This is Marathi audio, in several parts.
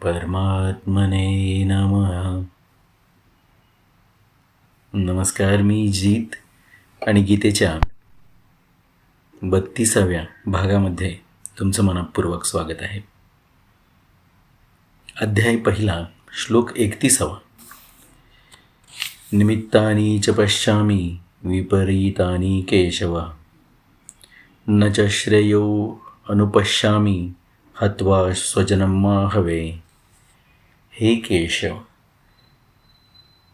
परमात्मने नमः. नमस्कार, मी जीत आणि गीतेच्या 32व्या भागामध्ये तुमचं मनःपूर्वक स्वागत आहे. अध्याय पहिला, श्लोक 31. निमित्तानि च पश्यामि विपरीतानि केशव, न च श्रेयो अनुपश्यामि हत्वा स्वजनं माहवे. हे केशव,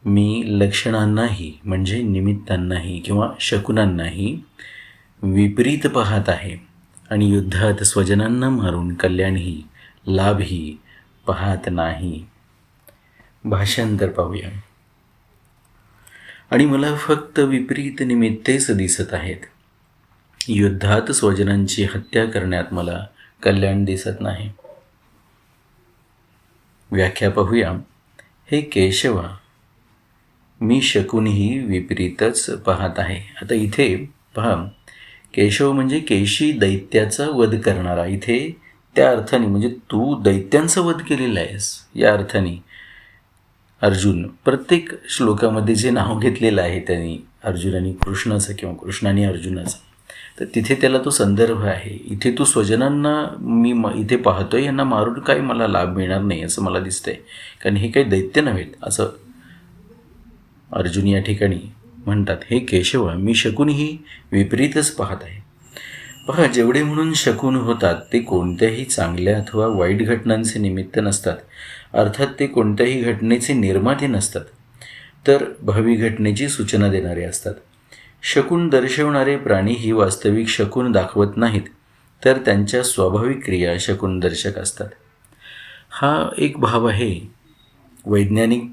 मी लक्षणांनाही म्हणजे निमित्तांनाही किंवा शकुनांनाही विपरीत पाहत आहे आणि युद्धात स्वजनांना मारून कल्याणही लाभही पाहत नाही. भाषांतर पाहूया. आणि मला फक्त विपरीत निमित्तेच दिसत आहेत. युद्धात स्वजनांची हत्या करण्यात मला कल्याण दिसत नाही. व्याख्या पाहूया. हे केशवा, मी शकुनही विपरीतच पाहत आहे. आता इथे पहा, केशव म्हणजे केशी दैत्याचा वध करणारा. इथे त्या अर्थाने म्हणजे तू दैत्यांचा वध केलेला आहेस या अर्थाने अर्जुन प्रत्येक श्लोकामध्ये जे नाव घेतलेलं आहे त्यांनी अर्जुनाने कृष्णाचं किंवा कृष्णाने अर्जुनाचं, तर तिथे त्याला तो संदर्भ आहे. इथे तू स्वजनांना मी इथे पाहतोय, यांना मारून काही मला लाभ मिळणार नाही असं मला दिसतंय, कारण हे काही दैत्य नव्हेत असं अर्जुन या ठिकाणी म्हणतात. हे केशव, मी शकुनही विपरीतच पाहत आहे. पहा, जेवढे म्हणून शकुन होतात ते कोणत्याही चांगल्या अथवा वाईट घटनांचे निमित्त नसतात. अर्थात ते कोणत्याही घटनेचे निर्माते नसतात, तर भावी घटनेची सूचना देणारे असतात. शकुन दर्शवणारे प्राणी ही वास्तविक शकुन दाखवत नाहीत, तर त्यांच्या स्वाभाविक क्रिया शकुन दर्शक असतात. हा एक भाव आहे. वैज्ञानिक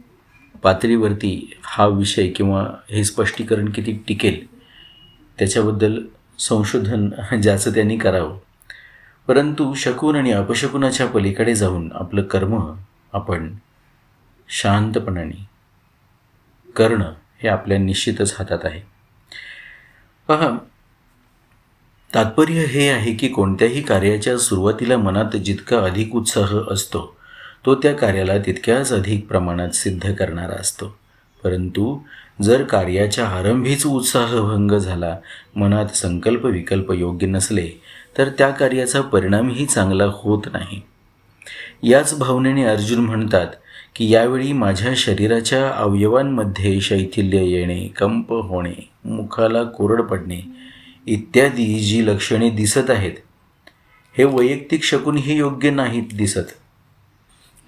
पातळीवरती हा विषय किंवा हे स्पष्टीकरण किती टिकेल त्याच्याबद्दल संशोधन ज्याचं त्यांनी करावं. परंतु शकुन आणि अपशकुनाच्या पलीकडे जाऊन आपलं कर्म आपण शांतपणाने करणं हे आपल्या निश्चितच हातात आहे. पहा, तात्पर्य हे आहे की कोणत्याही कार्याच्या सुरुवातीला मनात जितका अधिक उत्साह असतो तो त्या कार्याला तितक्याच अधिक प्रमाणात सिद्ध करणारा असतो. परंतु जर कार्याच्या आरंभीच उत्साहभंग झाला, मनात संकल्प विकल्प योग्य नसले, तर त्या कार्याचा परिणामही चांगला होत नाही. याच भावनेने अर्जुन म्हणतात की यावेळी माझ्या शरीराच्या अवयवांमध्ये शैथिल्य येणे, कंप होणे, मुखाला कोरड पडणे इत्यादी जी लक्षणे दिसत आहेत, हे वैयक्तिक शकुनही योग्य नाहीत दिसत.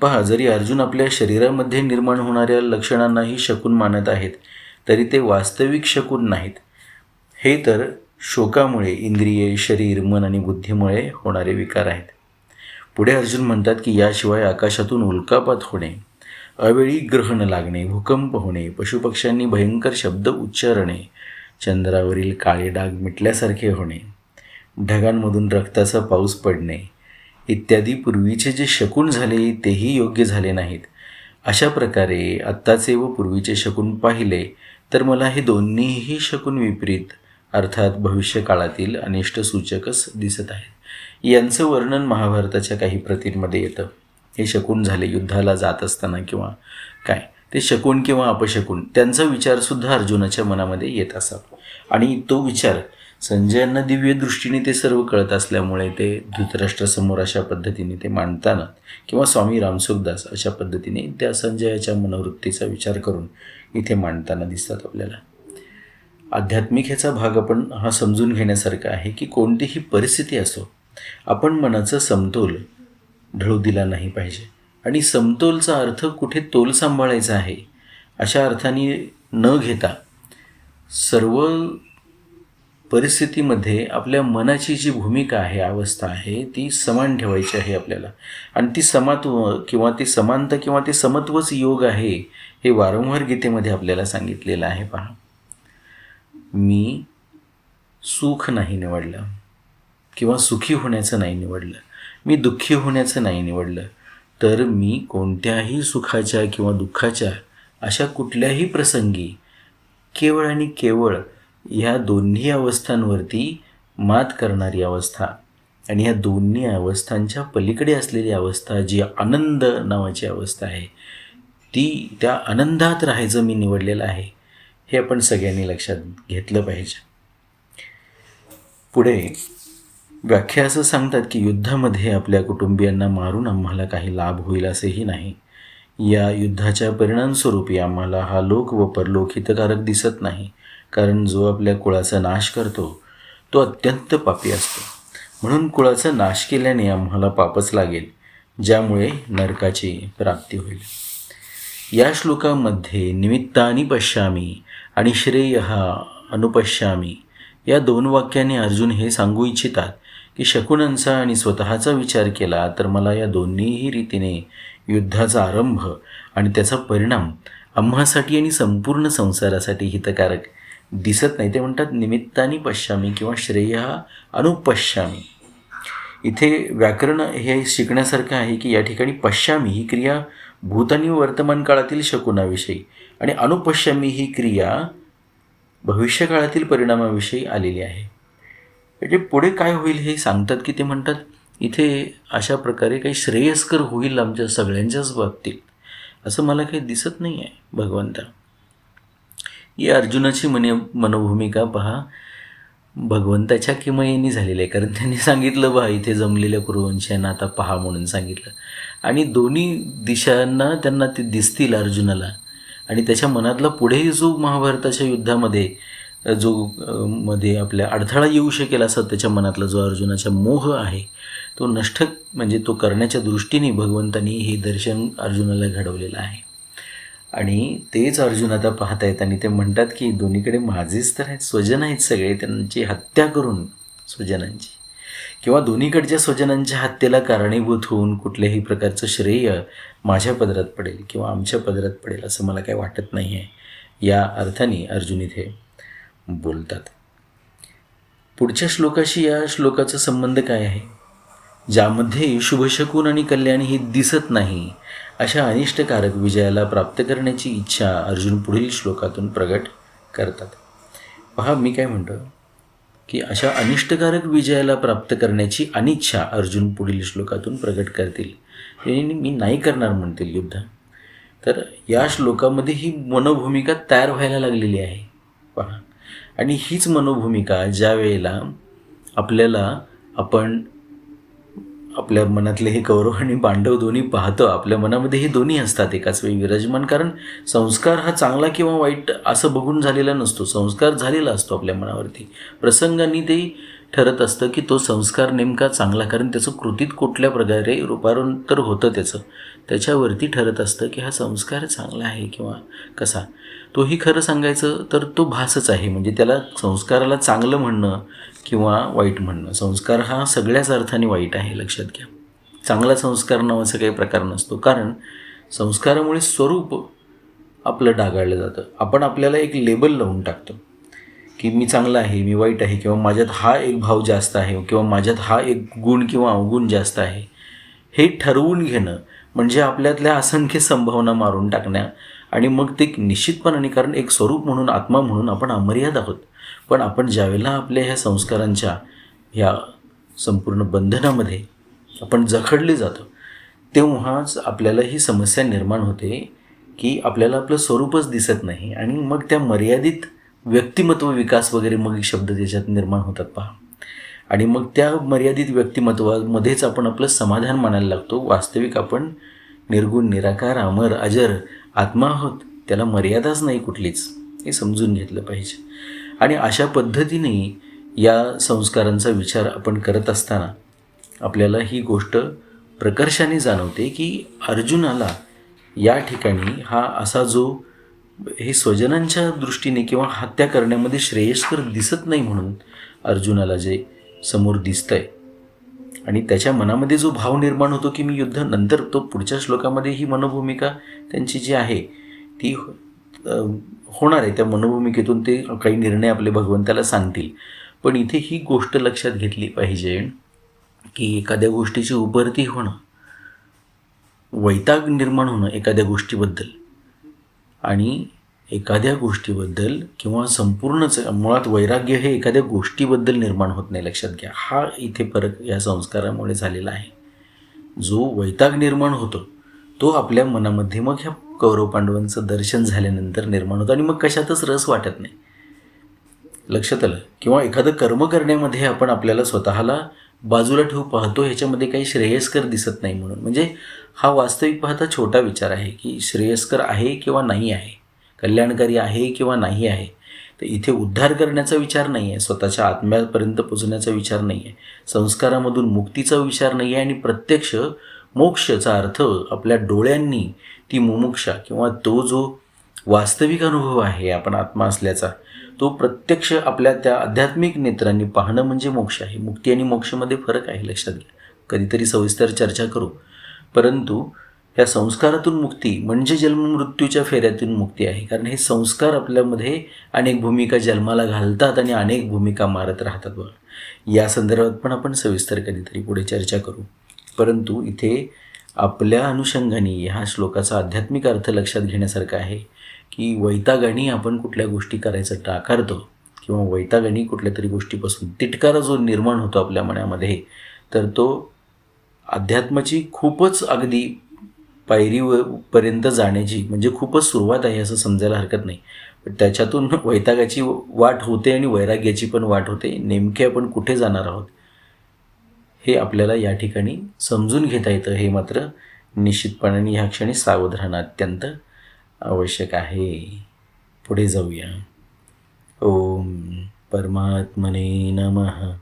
पहा, जरी अर्जुन आपल्या शरीरामध्ये निर्माण होणाऱ्या लक्षणांनाही शकुन मानत आहेत, तरी ते वास्तविक शकुन नाहीत. हे तर शोकामुळे इंद्रिये, शरीर, मन आणि बुद्धीमुळे होणारे विकार आहेत. पुढे अर्जुन म्हणतात की याशिवाय आकाशातून उल्कापात होणे, अवेळी ग्रहण लागणे, भूकंप होणे, पशुपक्ष्यांनी भयंकर शब्द उच्चारणे, चंद्रावरील काळे डाग मिटल्यासारखे होणे, ढगांमधून रक्ताचा पाऊस पडणे इत्यादी पूर्वीचे जे शकुन झाले तेही योग्य झाले नाहीत. अशा प्रकारे आत्ताचे व पूर्वीचे शकुन पाहिले तर मला हे दोन्हीही शकुन विपरीत अर्थात भविष्यकाळातील अनिष्ट सूचकच दिसत आहेत. यांचं वर्णन महाभारताच्या काही प्रतींमध्ये येतं. हे शकुन झाले युद्धाला जात असताना किंवा काय, ते शकुन किंवा अपशकुन त्यांचा विचारसुद्धा अर्जुनाच्या मनामध्ये येत असावा. आणि तो विचार संजयांना दिव्य दृष्टीने ते सर्व कळत असल्यामुळे ते धृतराष्ट्रासमोर अशा पद्धतीने ते मांडताना किंवा स्वामी रामसुखदास अशा पद्धतीने त्या संजयाच्या मनोवृत्तीचा विचार करून इथे मांडताना दिसतात आपल्याला. आध्यात्मिक ह्याचा भाग आपण हा समजून घेण्यासारखा आहे की कोणतीही परिस्थिती असो, आपण मनाचा समतोल ढळू दिला नाही पाहिजे. आणि समतोलचा अर्थ कुठे तोल सांभाळायचा आहे अशा अर्थाने न घेता सर्व परिस्थितीमध्ये आपल्या मनाची जी भूमिका आहे, अवस्था आहे, ती समान ठेवायची आहे आपल्याला. आणि ती समत्व किंवा ती समानता किंवा ते समत्वच योग आहे हे वारंवार गीतेमध्ये आपल्याला सांगितलेलं आहे. पहा, मी सुख नाही निवडलं किंवा सुखी होण्याचं नाही निवडलं, मी दुःखी होण्याचं नाही निवडलं, तर मी कोणत्याही सुखाच्या किंवा दुःखाच्या अशा कुठल्याही प्रसंगी केवळ आणि केवळ ह्या दोन्ही अवस्थांवरती मात करणारी अवस्था आणि ह्या दोन्ही अवस्थांच्या पलीकडे असलेली अवस्था जी आनंद नावाची अवस्था आहे, ती त्या आनंदात राहायचं मी निवडलेलं आहे, हे आपण सगळ्यांनी लक्षात घेतलं पाहिजे. पुढे व्याख्या असं सांगतात की युद्धामध्ये आपल्या कुटुंबियांना मारून आम्हाला काही लाभ होईल असेही नाही. या युद्धाच्या परिणामस्वरूपी आम्हाला हा लोक व परलोक हितकारक दिसत नाही, कारण जो आपल्या कुळाचा नाश करतो तो अत्यंत पापी असतो. म्हणून कुळाचा नाश केल्याने आम्हाला पापच लागेल, ज्यामुळे नरकाची प्राप्ती होईल. या श्लोकामध्ये निमित्तानि पश्यामी आणि श्रेयः अनुपश्यामी या 2 वाक्यांनी अर्जुन हे सांगू इच्छितात की शकुनांचा आणि स्वतःचा विचार केला तर मला या दोन्हीही रीतीने युद्धाचा आरंभ आणि त्याचा परिणाम आम्हासाठी आणि संपूर्ण संसारासाठी हितकारक दिसत नाही. ते म्हणतात निमित्तानि पश्यामी किंवा श्रेयः अनुपश्यामी. इथे व्याकरण हे शिकण्यासारखं आहे की या ठिकाणी पश्यामी ही क्रिया भूत आणि वर्तमान काळातील शकुनाविषयी आणि अनुपश्यामी ही क्रिया भविष्यकाळातील परिणामाविषयी आलेली आहे. म्हणजे पुढे काय होईल हे सांगतात की ते म्हणतात इथे अशा प्रकारे काही श्रेयस्कर होईल आमच्या सगळ्यांच्याच बाबतीत असं मला काही दिसत नाही आहे भगवंता. ही अर्जुनाची मनोभूमिका पहा भगवंताच्या किमयेने झालेली आहे, कारण त्यांनी सांगितलं बा इथे जमलेल्या कुरुवंशांना आता पहा म्हणून सांगितलं आणि दोन्ही दिशांना त्यांना ते दिसतील अर्जुनाला. आणि त्याच्या मनातला पुढेही जो महाभारताच्या युद्धामध्ये जो मध्ये आपल्या अडथळा येऊ शकेल असा त्याच्या मनातला जो अर्जुनाचा मोह आहे तो नष्ट म्हणजे तो करण्याच्या दृष्टीने भगवंतांनी हे दर्शन अर्जुनाला घडवलेलं आहे. आणि तेच अर्जुन आता पाहत आहेत आणि ते म्हणतात की दोन्हीकडे माझेच तर आहेत, स्वजन आहेत सगळे, त्यांची हत्या करून स्वजनांची किंवा दोन्हीकडच्या स्वजनांच्या हत्येला कारणीभूत होऊन कुठल्याही प्रकारचं श्रेय माझ्या पदरात पडेल किंवा आमच्या पदरात पडेल असं मला काही वाटत नाही आहे, या अर्थाने अर्जुन इथे बोलतात. पुढच्या श्लोकाशी या श्लोकाचा संबंध काय आहे? ज्यामध्ये शुभशकून आणि कल्याण ही दिसत नाही अशा अनिष्टकारक विजयाला प्राप्त करण्याची इच्छा अर्जुन पुढील श्लोकातून प्रगट करतात. पहा मी काय म्हणतो की अशा अनिष्टकारक विजयाला प्राप्त करण्याची अनिच्छा अर्जुन पुढील श्लोकातून प्रगट करतील. मी नाही करणार म्हणतील युद्ध. तर या श्लोकामध्ये ही मनोभूमिका तयार व्हायला लागलेली आहे पहा. आणि हीच मनोभूमिका ज्या वेळेला आपल्याला आपण आपल्या मनातले हे कौरव आणि पांडव दोन्ही पाहतो, आपल्या मनामध्ये हे दोन्ही असतात एकाच वेळी विराजमान. कारण संस्कार हा चांगला किंवा वाईट असं बघून झालेला नसतो, संस्कार झालेला असतो आपल्या मनावरती. प्रसंगाने ते ठरत असतं की तो संस्कार नेमका चांगला, कारण त्याचं कृतीत कुठल्या प्रकारे रूपांतर होतं त्याच्यावरती ठरत असतं की हा संस्कार चांगला आहे किंवा कसा. तोही खरं सांगायचं तर तो भासच आहे, म्हणजे त्याला संस्काराला चांगलं म्हणणं किंवा वाईट म्हणणं. संस्कार हा सगळ्याच अर्थाने वाईट आहे, लक्षात घ्या. चांगला संस्कार नावाचा काही प्रकार नसतो, कारण संस्कारामुळे स्वरूप आपलं डागाळलं जातं. आपण आपल्याला एक लेबल लावून टाकतो की मी चांगला आहे, मी वाईट आहे, किंवा माझ्यात हा एक भाव जास्त आहे किंवा माझ्यात हा एक गुण किंवा अवगुण जास्त आहे. हे ठरवून घेणं म्हणजे आपल्यातल्या असंख्य संभावना मारून टाकण्या. आणि मग ते निश्चितपणाने, कारण एक स्वरूप म्हणून आत्मा म्हणून आपण अमर्याद आहोत, पण आपण ज्यावेळेला आपल्या ह्या संस्कारांच्या ह्या संपूर्ण बंधनामध्ये आपण जखडले जातो तेव्हाच आपल्याला ही समस्या निर्माण होते की आपल्याला आपलं स्वरूपच दिसत नाही. आणि मग त्या मर्यादित व्यक्तिमत्व विकास वगैरे मग शब्द त्याच्यात निर्माण होतात पहा. आणि मग त्या मर्यादित व्यक्तिमत्वामध्येच आपण आपलं समाधान मानायला लागतो. वास्तविक आपण निर्गुण, निराकार, अमर, अजर आत्मा आहोत, त्याला मर्यादाच नाही कुठलीच, हे समजून घेतलं पाहिजे. आणि अशा पद्धतीने या संस्कारांचा विचार आपण करत असताना आपल्याला ही गोष्ट प्रकर्षाने जाणवते की अर्जुनाला या ठिकाणी हा असा जो हे स्वजनांच्या दृष्टीने किंवा हत्या करण्यामध्ये श्रेयस्कर दिसत नाही म्हणून अर्जुनाला जे समोर दिसतंय आणि त्याच्या मनामध्ये जो भाव निर्माण होतो की मी युद्ध, नंतर तो पुढच्या श्लोकामध्ये ही मनोभूमिका त्यांची जी आहे ती होणार आहे. त्या मनोभूमिकेतून ते काही निर्णय आपले भगवंताला सांगतील. पण इथे ही गोष्ट लक्षात घेतली पाहिजे की एखाद्या गोष्टीची उपरती होणं, वैताग निर्माण होणं एखाद्या गोष्टीबद्दल आणि एखाद्या गोष्टीबद्दल किंवा संपूर्णच मुळात वैराग्य हे एखाद्या गोष्टीबद्दल निर्माण होत नाही, लक्षात घ्या. हा इथे फरक या संस्कारामुळे झालेला आहे. जो वैताग निर्माण होतो तो आपल्या मनामध्ये मग ह्या कौरव पांडवांचं दर्शन झाल्यानंतर निर्माण होतं आणि मग कशातच रस वाटत नाही. लक्षात आलं? किंवा एखादं कर्म करण्यामध्ये आपण आपल्याला स्वतःला बाजूला ठेवू पाहतो, ह्याच्यामध्ये काही श्रेयस्कर दिसत नाही म्हणून. म्हणजे हा वास्तविक पाहता छोटा विचार आहे की श्रेयस्कर आहे किंवा नाही आहे, कल्याणकारी आहे किंवा नाही आहे. तर इथे उद्धार करण्याचा विचार नाही आहे, स्वतःच्या आत्म्यापर्यंत पोचण्याचा विचार नाही आहे, संस्कारामधून मुक्तीचा विचार नाही आहे आणि प्रत्यक्ष मोक्षाचा अर्थ आपल्या डोळ्यांनी ती मुमुक्षा किंवा तो जो वास्तविक अनुभव आहे आपण आत्मा असल्याचा, तो प्रत्यक्ष आपल्या त्या आध्यात्मिक नेत्रांनी पाहणं म्हणजे मोक्ष आहे. मुक्ती आणि मोक्षामध्ये फरक आहे, लक्षात घ्या. कधीतरी सविस्तर चर्चा करू. परंतु या संस्कारातून मुक्ती म्हणजे जन्ममृत्यूच्या फेऱ्यातून मुक्ती आहे. कारण हे संस्कार आपल्यामध्ये अनेक भूमिका जन्माला घालतात आणि अनेक भूमिका मारत राहतात बघा. या संदर्भात पण आपण सविस्तर कधीतरी पुढे चर्चा करू. परंतु इथे आपल्या अनुषंगाने ह्या श्लोकाचा आध्यात्मिक अर्थ लक्षात घेण्यासारखा आहे की वैतागाने आपण कुठल्या गोष्टी करायचं टाळतो किंवा वैतागाने कुठल्या तरी गोष्टीपासून तिटकारा जो निर्माण होतो आपल्या मनामध्ये, तर तो अध्यात्माची खूपच अगदी पायरीपर्यंत जाण्याची म्हणजे खूपच सुरुवात आहे असं समजायला हरकत नाही. पण त्याच्यातून वैतागाची वाट होते आणि वैराग्याची पण वाट होते. नेमके आपण कुठे जाणार आहोत हे आपल्याला या ठिकाणी समजून घेता येतं. हे मात्र निश्चितपणाने ह्या क्षणी सावध राहणं अत्यंत आवश्यक आहे. पुढे जाऊया. ओम परमात्मने नमः.